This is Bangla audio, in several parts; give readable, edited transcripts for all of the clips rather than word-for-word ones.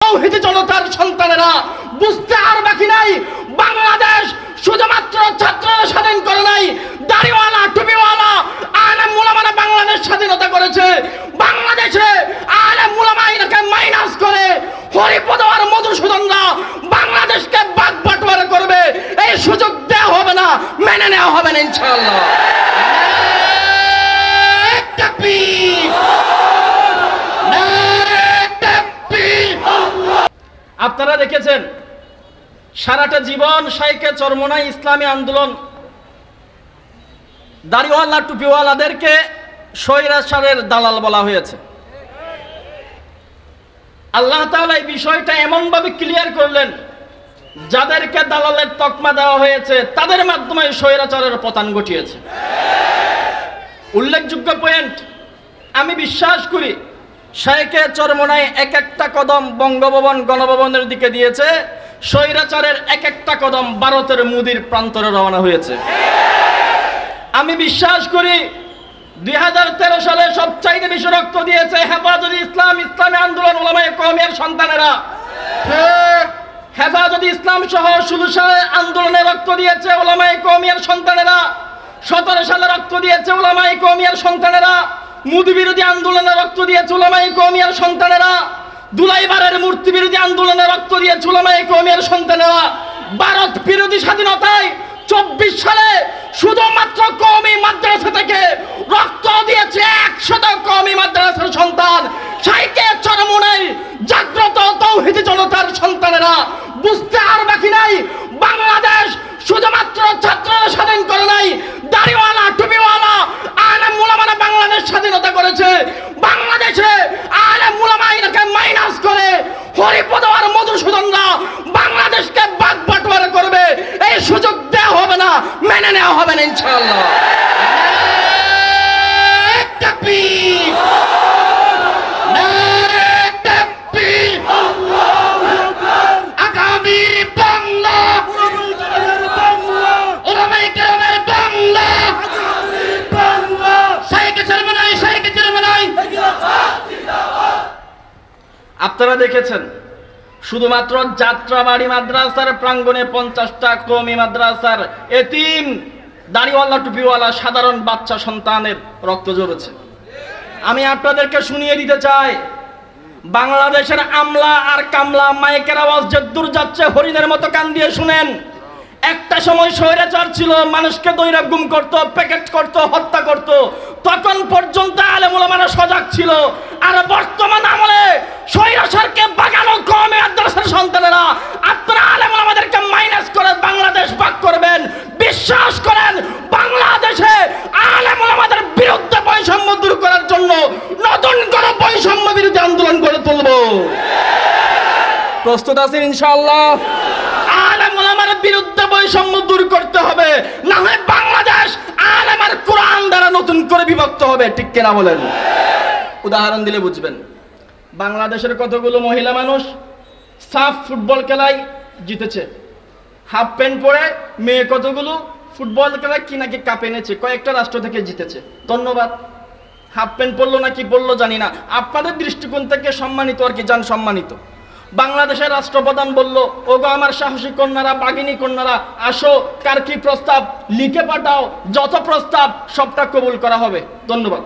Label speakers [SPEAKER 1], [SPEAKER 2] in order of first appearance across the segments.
[SPEAKER 1] তৌহিদি জনতার সন্তানেরা বুঝতে আর বাকি নাই, বাংলাদেশ শুধুমাত্র ছাত্ররা স্বাধীন করে নাই, দাড়িওয়ালা টুপিওয়ালা আলেম উলামারা বাংলাদেশ স্বাধীনতা করেছে। বাংলাদেশে আলেম উলামাইকে মাইনাস করে হরিপদ আর মধুসূদনরা বাংলাদেশকে বাগ বাটোয়ারা করবে, এই সুযোগ দেওয়া হবে না, মেনে নেওয়া হবে না ইনশাআল্লাহ। আপনারা দেখেছেন সারাটা জীবন শাইখে চরমোনাই ইসলামী আন্দোলন দাড়িওয়ালা টুপিওয়ালাদেরকে স্বৈরাচারের দালাল বলা হয়েছে। আল্লাহ তাআলা এই বিষয়টা এমনভাবে ক্লিয়ার করলেন, যাদেরকে দালালের তকমা দেওয়া হয়েছে তাদের মাধ্যমে স্বৈরাচারের পতন ঘটিয়েছে। উল্লেখযোগ্য পয়েন্ট, আমি বিশ্বাস করি শাইখে চরমোনাই এক একটা কদম বঙ্গভবন গণভবনের দিকে দিয়েছে, স্বৈরাচারের এক একটা কদম ভারতের মোদির প্রান্তরে রওনা হয়েছে। আমি বিশ্বাস করি 2013 সালে সবচাইতে বেশি রক্ত দিয়েছে হেফাজতে ইসলাম ইসলামী আন্দোলন উলামায়ে কওমের সন্তানেরা। হেফাজতে ইসলাম সহ 16 সালে আন্দোলনে রক্ত দিয়েছে উলামায়ে কওমের সন্তানেরা, 17 সালে রক্ত দিয়েছে উলামায়ে কওমের সন্তানেরা, মোদি বিরোধী আন্দোলনে রক্ত দিয়েছে উলামায়ে কওমের সন্তানেরা, দুলাইবারের মূর্তি বিরোধী আন্দোলনে রক্ত দিয়েছে উলামায়ে কওমের সন্তানেরা, ভারত বিরোধী স্বাধীনতায় 24 সালে শুধুমাত্র কওমি মাদ্রাসা থেকে রক্ত দিয়েছে 100 কওমি মাদ্রাসার সন্তান। শাইখে চরমোনাই জাগ্রত তৌহিদি জনতার সন্তানেরা বুঝতে আর বাকি নাই, বাংলাদেশ শুধুমাত্র ছাত্ররা স্বাধীন করে নাই, দাড়িওয়ালা টুপিওয়ালা আলেম উলামারা বাংলাদেশ স্বাধীনতা করেছে। বাংলাদেশে আলেম উলামাইকে মাইনাস করে হরিপদ আর মধুসূদনরা বাংলাদেশকে বাগ বাটোয়ারা করবে, এই সুযোগ দেওয়া হবে না, মেনে নেওয়া হবে না ইনশাআল্লাহ। আপনারা দেখেছেন শুধুমাত্র যাত্রাবাড়ি মাদ্রাসার প্রাঙ্গণে 50টা কওমি মাদ্রাসার এতিম দাড়িওয়ালা টুপিওয়ালা সাধারণ বাচ্চা সন্তানের রক্ত ঝরেছে। আমি আপনাদেরকে শুনিয়ে দিতে চাই, বাংলাদেশের আমলা আর কামলা মাইকের আওয়াজ যে দূর যাচ্ছে হরিণের মতো কান দিয়ে শুনেন। একটা সময় স্বৈরাচার ছিল, মানুষকে দৈরা গুম করত, প্যাকেট করত, হত্যা করত, তখন পর্যন্ত আলেম উলামারা সজাগ ছিল। আর বর্তমান আমলে স্বৈরাচারকে বাগানো কওমি মাদ্রাসার সন্তানেরা আপনারা আলেম উলামাদেরকে মাইনাস করে বাংলাদেশ ভাগ করবেন। বিশ্বাস করেন, বাংলাদেশে আলেম উলামাদের বিরুদ্ধে বৈষম্য দূর করার জন্য নতুন করে বৈষম্য বিরোধী আন্দোলন গড়ে তুলব। প্রস্তুত আছেন ইনশাআল্লাহ? আলেম উলামার বিরুদ্ধে বৈষম্য দূর করতে হবে, না হয় বাংলাদেশ আলেম আর কোরআন দ্বারা নতুন করে বিভক্ত হবে। ঠিক কিনা বলেন? উদাহরণ দিলে বুঝবেন। বাংলাদেশের কতগুলো মহিলা মানুষ সাফ ফুটবল খেলায় জিতেছে, হাফ প্যান্ট পরে মেয়ে কতগুলো ফুটবল খেলায় কি নাকি কাপ এনেছে, কয়েকটা রাষ্ট্র থেকে জিতেছে। ধন্যবাদ। হাফ প্যান্ট পরলো না কি পরলো জানি না, আপনাদের দৃষ্টিকোণ থেকে সম্মানিত আর কি যান সম্মানিত। বাংলাদেশের রাষ্ট্রপ্রধান বলল, ওগো আমার সাহসী কন্যারা, বাগিনী কন্যারা, আসো, কার কি প্রস্তাব লিখে পাঠাও, যত প্রস্তাব সবটা কবুল করা হবে। ধন্যবাদ।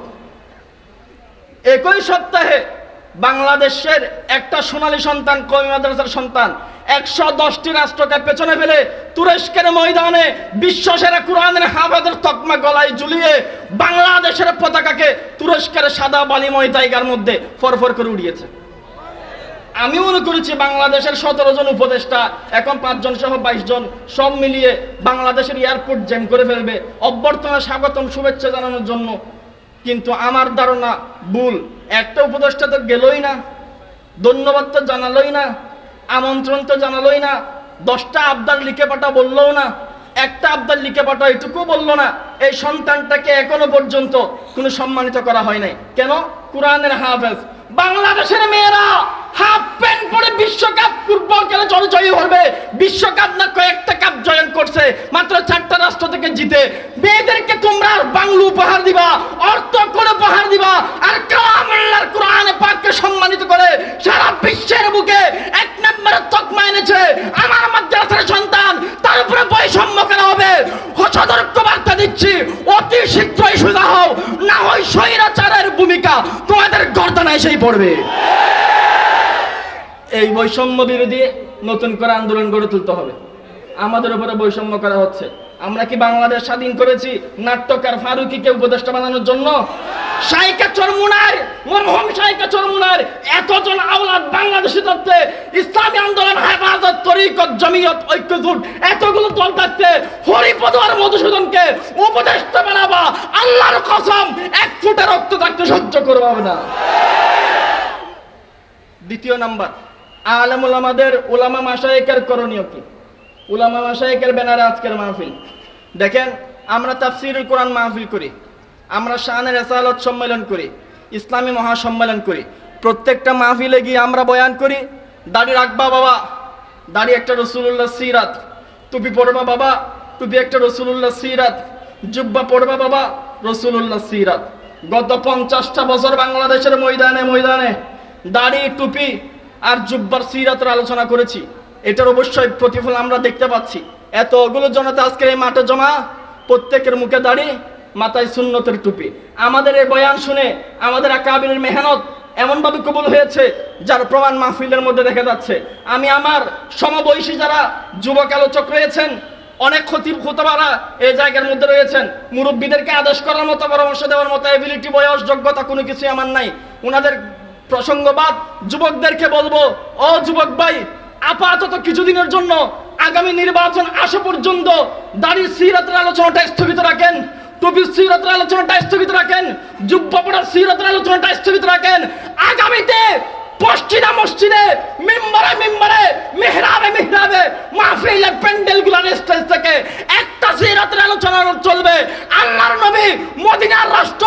[SPEAKER 1] একই সপ্তাহে বাংলাদেশের একটা সোনালী সন্তান কওমি মাদ্রাসার সন্তান 110টি রাষ্ট্রকে পেছনে ফেলে তুরস্কের ময়দানে বিশ্বসেরা কোরআনের হাফেজের তকমা গলায় ঝুলিয়ে বাংলাদেশের পতাকাকে তুরস্কের সাদা বালিময় জায়গার মধ্যে ফরফর করে উড়িয়েছে। আমি মনে করেছি বাংলাদেশের 17 জন উপদেষ্টা এখন 5 জন সহ 22 জন সব মিলিয়ে বাংলাদেশের এয়ারপোর্ট জ্যাম করে ফেলবে অভ্যর্থনা স্বাগতম শুভেচ্ছা জানানোর জন্য, কিন্তু আমার ধারণা ভুল। একটা উপদেষ্টা তো গেলই না, ধন্যবাদ তো জানালোই না, আমন্ত্রণ তো জানালোই না, 10টা আবদার লিখে পাঠা বললোও না, একটা আবদার লিখে পাঠা এটুকু বললো না। এই সন্তানটাকে এখনো পর্যন্ত কোনো সম্মানিত করা হয় নাই। কেন? কোরআনের হাফেজ। বাংলাদেশের মেয়েরা হাফ প্যান্ট পরে বিশ্বকাপ ফুটবল খেলে জয়ী হবে, বিশ্বকাপ না কয়েকটা কাপ জয়েন করছে মাত্র 4টা রাষ্ট্র থেকে জিতে। মেয়েদেরকে তো তোমরা বাংলা উপহার দিবা, অর্থ করে উপহার দিবা, আর কালামুল্লাহর কোরআনে পাককে সম্মানিত করে সারা বিশ্বের বুকে এক নম্বরে তকমা এনেছে আমার মাদ্রাসার সন্তান, তার উপরে বৈষম্য করা হবে। সতর্ক বার্তা দিচ্ছি, অতি শীঘ্রই সোজা হও, না হয় স্বৈরাচারের ভূমিকা তোমাদের গর্দানে এসেই পড়বে। এই বৈষম্য বিরোধী নতুন করে আন্দোলন গড়ে তুলতে হবে। আমাদের উপরে বৈষম্য করা হচ্ছে। আমরা কি বাংলাদেশ স্বাধীন করেছি নাট্যকার ফারুকীকে উপদেষ্টা বানানোর জন্য? শাইখা চরমুনার, মরহুম শাইখা চরমুনার এতজন আওলাদ বাংলাদেশি তত্ত্বে ইসলামী আন্দোলন, হেফাজত, তরিকত, জমিয়ত, ঐক্যজোট এতগুলো দল থাকতে হরিপদ আর মধুসূদনকে উপদেষ্টা বানাবা, আল্লাহর কসম এক ফুটা রক্ত থাকতে সহ্য করবো না। দ্বিতীয় নাম্বার, আলেম ওলামাদের, ওলামা মাশায়েখের করণীয় কি? উলামা মাশায়েখের ব্যানারে আজকের মাহফিল। দেখেন, আমরা তাফসীরুল কোরআন মাহফিল করি, আমরা শানে রিসালাত সম্মেলন করি, ইসলামী মহাসম্মেলন করি। প্রত্যেকটা মাহফিলে গিয়ে আমরা বয়ান করি, দাড়ি রাখবা বাবা, দাড়ি একটা রাসূলুল্লাহ সিরাত, টুপি পরবা বাবা, টুপি একটা রাসূলুল্লাহ সিরাত, জুব্বা পরবা বাবা, রাসূলুল্লাহ সিরাত। গত 50টা বছর বাংলাদেশের ময়দানে ময়দানে দাড়ি, টুপি আর জুব্বার সিরাতের আলোচনা করেছি। এটার অবশ্যই প্রতিফলন আমরা দেখতে পাচ্ছি। এতগুলো জনতা আজকের এই মাঠে জমা, প্রত্যেকের মুখে দাড়ি, মাথায় সুন্নতের টুপি। আমাদের এই বয়ান শুনে আমাদের আকাবিরের মেহনত এমনভাবে কবুল হয়েছে যার প্রমাণ মাহফিলের মধ্যে দেখা যাচ্ছে। আমি আমার সমবয়সী যারা যুবক আলোচক রয়েছেন, অনেক খতিব খুতবারা এই জায়গার মধ্যে রয়েছেন, মুরব্বীদেরকে আদেশ করার মতো, পরামর্শ দেওয়ার মতো এবিলিটি, বয়স, যোগ্যতা কোনো কিছুই আমার নাই। ওনাদের প্রসঙ্গবাদ যুবকদেরকে বলবো, ও যুবক ভাই, আপাতত কিছুদিনের জন্য আগামী নির্বাচন আসা পর্যন্ত দাড়ি সিরাতের আলোচনাটা স্থগিত রাখেন, টুপির সিরাতের আলোচনাটা স্থগিত রাখেন, জুব্বা পড়ার সিরাতের আলোচনাটা স্থগিত রাখেন। আগামীতে মসজিদে মসজিদে, মিম্বরে মিম্বরে, মিহরাবে মিহরাবে, মাহফিলের প্যান্ডেলগুলোর স্টেজ থেকে একটা সিরাতের আলোচনা চলবে। আল্লাহর নবী মদিনার রাষ্ট্র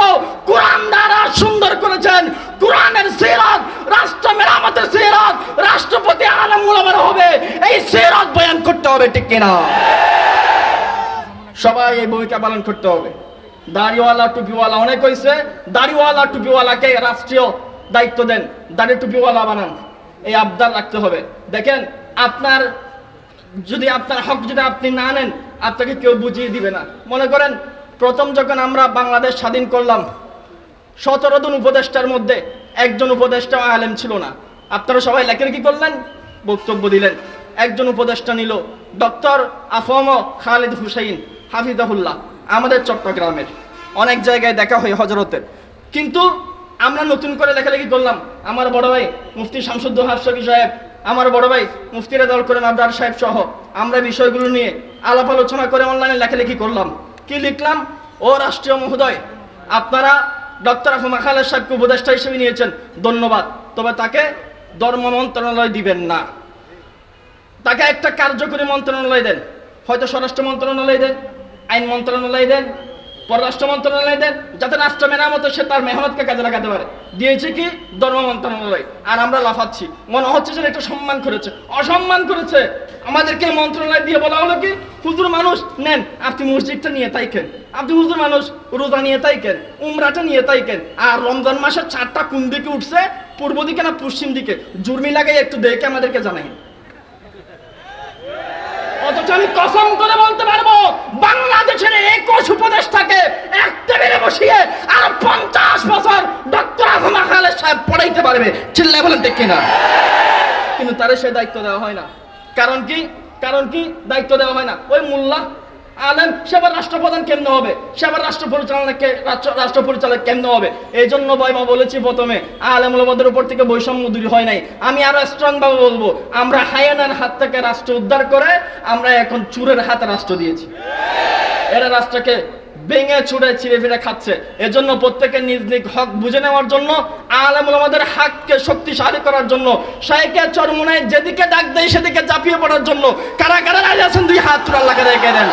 [SPEAKER 1] কোরআন দ্বারা সুন্দর করেছেন। কোরআনের সিরাত, রাষ্ট্র মেরামতের সিরাত, রাষ্ট্রপতি আলেম ওলামার হবে, এই সিরাত বয়ান করতে হবে, ঠিক কিনা? সবাই এই ভূমিকা পালন করতে হবে। দাড়িওয়ালা টুপিওয়ালা অনেক হয়েছে, দাড়িওয়ালা টুপিওয়ালাকে রাষ্ট্রীয় দায়িত্ব দেন, দাড়ি টুপিওয়ালা বানান, এই আবদার রাখতে হবে। দেখেন, আপনার যদি আপনার হক যদি আপনি না নেন, আপনাকে কেউ বুঝিয়ে দিবে না। মনে করেন প্রথম যখন আমরা বাংলাদেশ স্বাধীন করলাম, 17 জন উপদেষ্টার মধ্যে একজন উপদেষ্টা আলেম ছিল না। আপনারা সবাই লেখালেখি করলেন, বক্তব্য দিলেন। একজন উপদেষ্টা নিল ডক্টর আফম খালিদ হুসাইন হাফিজাহুল্লাহ, আমাদের চট্টগ্রামের, অনেক জায়গায় দেখা হয় হজরতের। কিন্তু আমরা নতুন করে লেখালেখি করলাম। আমার বড় ভাই মুফতি শামসুদ্দোহা শফি সাহেব, আমার বড় ভাই মুফতি রেজাউল করিম আবরার সাহেব সহ আমরা বিষয়গুলো নিয়ে আলাপ আলোচনা করে অনলাইনে লেখালেখি করলাম। কি লিখলাম? ও রাষ্ট্রীয় মহোদয়, আপনারা ডক্টর আফম খালেদ সাহেবকে উপদেষ্টা হিসেবে নিয়েছেন, ধন্যবাদ, তবে তাকে ধর্ম মন্ত্রণালয় দিবেন না, তাকে একটা কার্যকরী মন্ত্রণালয় দেন, হয়তো স্বরাষ্ট্র মন্ত্রণালয় দেন, আইন মন্ত্রণালয় দেন, পররাষ্ট্র মন্ত্রণালয় দেন, যাতে রাষ্ট্র মেরামতে সে তার মেহনতকে কাজে লাগাতে পারে। দিয়েছে কি? ধর্ম মন্ত্রণালয়। আর আমরা লাফাচ্ছি, মনে হচ্ছে যে একটা সম্মান করেছে, অসম্মান করেছে। আমাদেরকে মন্ত্রণালয় দিয়ে বলা হলো কি, হুজুর মানুষ নেন, আপনি মসজিদটা নিয়ে তাইকেন, আপনি হুজুর মানুষ রোজা নিয়ে তাইকেন, উমরাটা নিয়ে তাইকেন। আর রমজান মাসের 4টা কোন দিকে উঠছে, পূর্ব দিকে না পশ্চিম দিকে, জুর্মি লাগাই একটু দেখে আমাদেরকে জানাই। অথচ আমি কসম করে বলতে পারবো, বাংলাদেশের 21 উপদেষ্টাকে এক টেবিলে বসিয়ে আর 50 বছর ডক্টর আফম খালেদ সাহেব পড়াইতে পারবে, চিল্লায় বলেন ঠিক কিনা? কিন্তু তারে সে দায়িত্ব দেওয়া হয় না। কারণ কি? কারণ কি দায়িত্ব দেওয়া হয় না? ওই মোল্লা আলেম সেবার রাষ্ট্রপ্রধান কেমনে হবে, সেবার রাষ্ট্র পরিচালক কেমনে হবে? এই জন্য ভাইমা বলেছি প্রথমে, আলেম ওলামাদের উপর থেকে বৈষম্য দূর হয় নাই। আমি আরো স্ট্রং ভাবে বলবো, আমরা হায়ানার হাত থেকে রাষ্ট্র উদ্ধার করে আমরা এখন চুরের হাতে রাষ্ট্র দিয়েছি। এরা রাষ্ট্রকে ভেঙে চুড়ে ছিঁড়ে ফিরে খাচ্ছে। এজন্য প্রত্যেকের নিজ নিজ হক বুঝে নেওয়ার জন্য, আলেম ওলামাদের হককে শক্তিশালী করার জন্য, শাইখা চরমুনায় যেদিকে ডাক দেয় সেদিকে ঝাঁপিয়ে পড়ার জন্য কারা কারা রাজি আছেন? 2 হাত তুলে আল্লাহকে রেখে দেন।